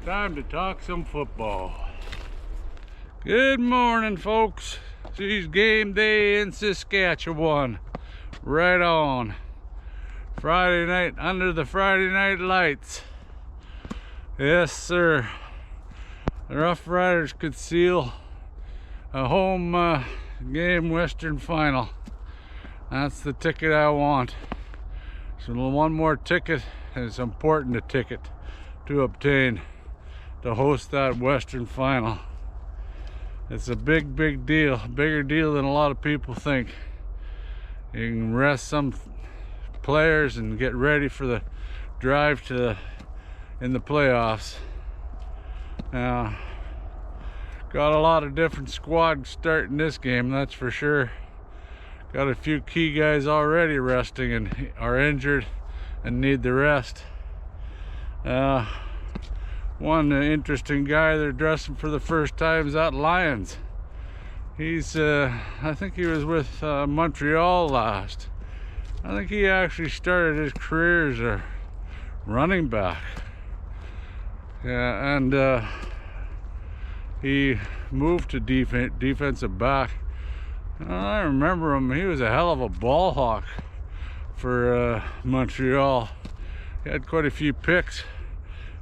Time to talk some football. Good morning, folks. It's game day in Saskatchewan. Right on. Friday night under the Friday night lights. Yes, sir. The Roughriders could seal a home game Western final. That's the ticket I want. So one more ticket, and it's important a ticket to obtain to host that Western final. It's a big deal, bigger deal than a lot of people think. You can rest some players and get ready for the drive to in the playoffs. Got a lot of different squads starting this game, that's for sure. Got a few key guys already resting and are injured and need the rest. One interesting guy they're dressing for the first time is that Lions. He's I think he was with Montreal last. I think he actually started his career as a running back. Yeah, and he moved to defensive back. I remember him. He was a hell of a ball hawk for Montreal. He had quite a few picks,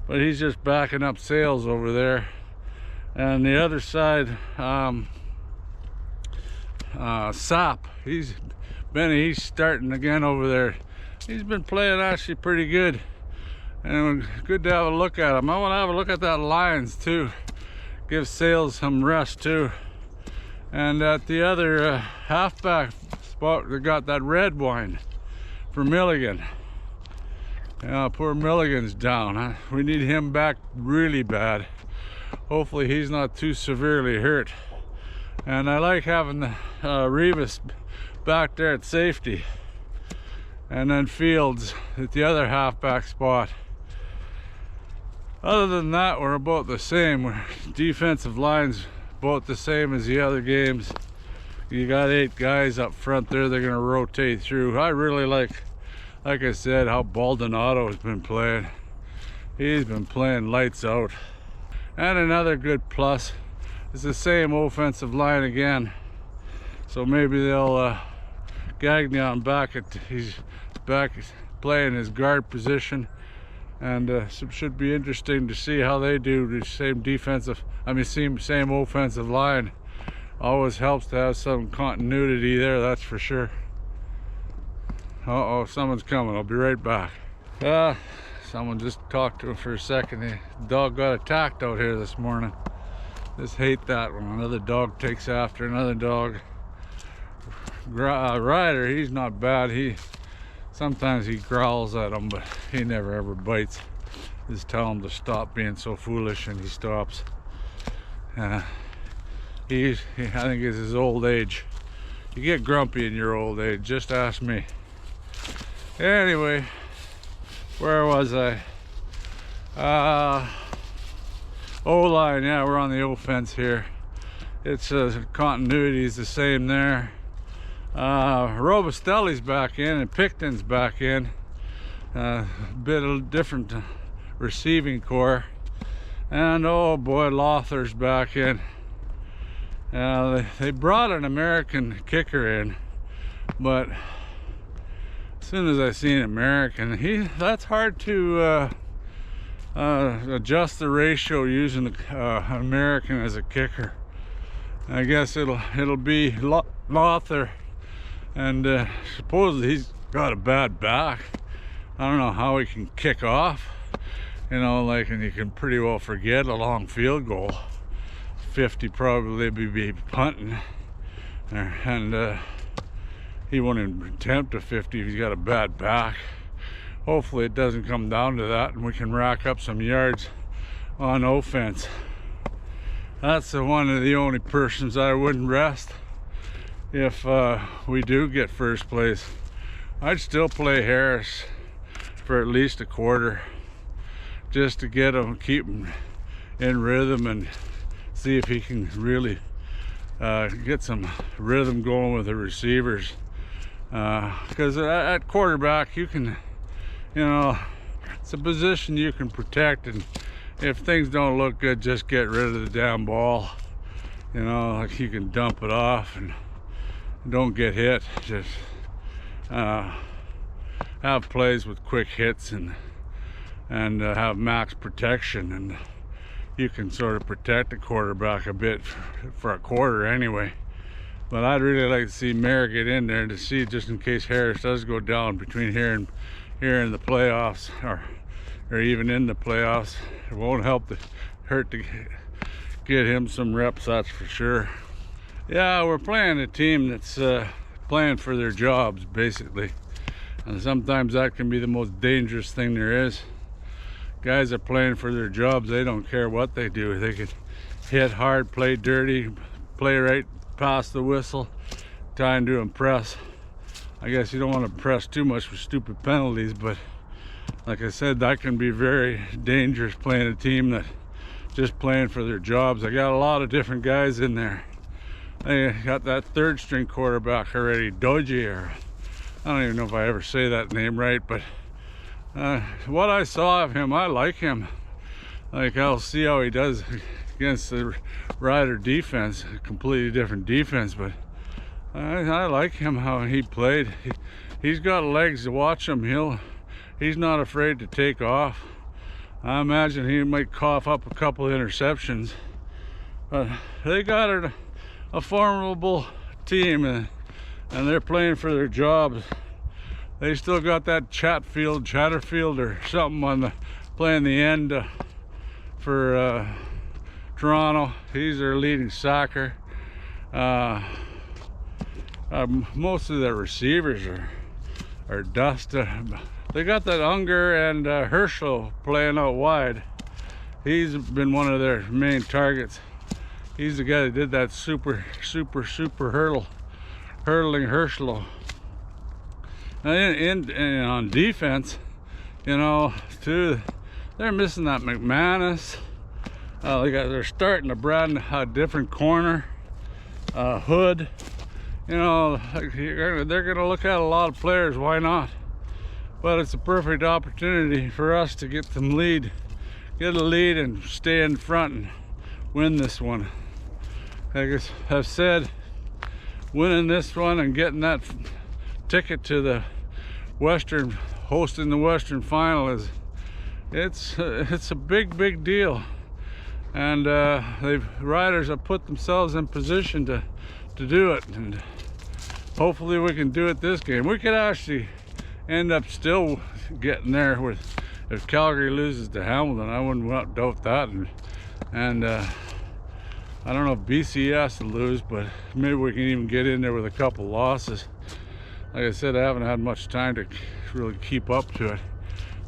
but he's just backing up sales over there. And the other side, Sap, he's starting again over there. He's been playing actually pretty good, and good to have a look at him. I want to have a look at that Lions too. Give Sales some rest too. And at the other halfback spot, they got that red wine for Milligan. Poor Milligan's down. We need him back really bad. Hopefully he's not too severely hurt. And I like having the Revis back there at safety, and then Fields at the other halfback spot. Other than that, we're about the same. We're defensive lines about the same as the other games. You got 8 guys up front there. They're gonna rotate through. I really like I said, how Argonauts has been playing. He's been playing lights out. And another good plus is the same offensive line again. So maybe they'll Gagnon he's back playing his guard position, and should be interesting to see how they do. The same offensive line always helps to have some continuity there, that's for sure. Uh-oh, someone's coming. I'll be right back. Someone just talked to him for a second. The dog got attacked out here this morning. Just hate that when another dog takes after another dog. Ryder, he's not bad. Sometimes he growls at him, but he never ever bites. Just tell him to stop being so foolish, and he stops. I think it's his old age. You get grumpy in your old age, just ask me. Anyway, where was I? O-line, yeah, we're on the offense here. It's continuity is the same there. Robustelli's back in and Picton's back in. Bit of different receiving core. And oh boy, Lothar's back in. They brought an American kicker in, but as soon as I seen American, that's hard to adjust the ratio using American as a kicker. I guess it'll be Lothar, and supposedly he's got a bad back. I don't know how he can kick off, and you can pretty well forget a long field goal. 50 probably be punting, and he won't even attempt a 50 if he's got a bad back. Hopefully it doesn't come down to that, and we can rack up some yards on offense. That's one of the only persons I wouldn't rest if we do get first place. I'd still play Harris for at least a quarter, just to keep him in rhythm and see if he can really get some rhythm going with the receivers. Because at quarterback, you can, it's a position you can protect if things don't look good, just get rid of the damn ball. You know, like you can dump it off and don't get hit. Just have plays with quick hits and have max protection, and you can sort of protect the quarterback a bit for a quarter anyway. But I'd really like to see Mayer get in there to see, just in case Harris does go down between here and the playoffs, or even in the playoffs. It won't hurt to get him some reps, that's for sure. Yeah, we're playing a team that's playing for their jobs, basically. And sometimes that can be the most dangerous thing there is. Guys are playing for their jobs. They don't care what they do. They can hit hard, play dirty, play right past the whistle, trying to impress. I guess you don't want to impress too much with stupid penalties, but like I said, that can be very dangerous, playing a team that just playing for their jobs. I got a lot of different guys in there. They got that third string quarterback already, Doji, or I don't even know if I ever say that name right, but what I saw of him, I like him. Like, I'll see how he does against the Rider defense, a completely different defense, but I like him, how he played. He's got legs to watch him. He's not afraid to take off. I imagine he might cough up a couple of interceptions, but they got a formidable team, and they're playing for their jobs. They still got that Chatterfield or something playing the end for Toronto. He's their leading sacker. Most of their receivers are dust. They got that Unger and Herschel playing out wide. He's been one of their main targets. He's the guy that did that super hurdling Herschel. And on defense, you know, too, they're missing that McManus. They're starting to broaden a different corner. Hood, you know, they're gonna look at a lot of players. Why not? But it's a perfect opportunity for us to get a lead and stay in front and win this one. Like I've said, winning this one and getting that ticket to the hosting the Western final it's a big deal. And Riders have put themselves in position to do it, and hopefully we can do it this game. We could actually end up still getting there if Calgary loses to Hamilton. I wouldn't doubt that, and I don't know if BC has to lose, but maybe we can even get in there with a couple losses. Like I said, I haven't had much time to really keep up to it.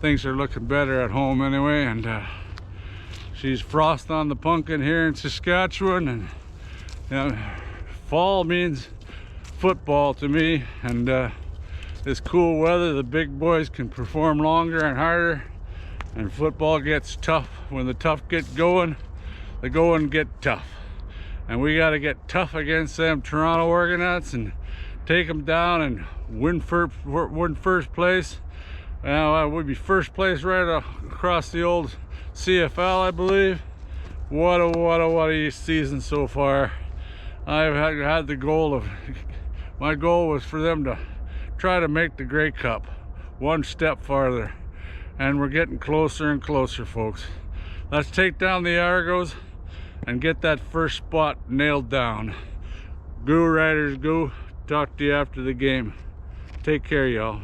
Things are looking better at home anyway, and she's frost on the pumpkin here in Saskatchewan, and you know, fall means football to me, and this cool weather, the big boys can perform longer and harder, and football gets tough. When the tough get going, the going get tough, and we got to get tough against them Toronto Argonauts and take them down and win first place. Now we'd be first place right across the old CFL, I believe. What a season so far. I've had the goal of, my goal was for them to try to make the Grey Cup one step farther, and we're getting closer and closer, folks. Let's take down the Argos and get that first spot nailed down. Go Riders, go. Talk to you after the game. Take care, y'all.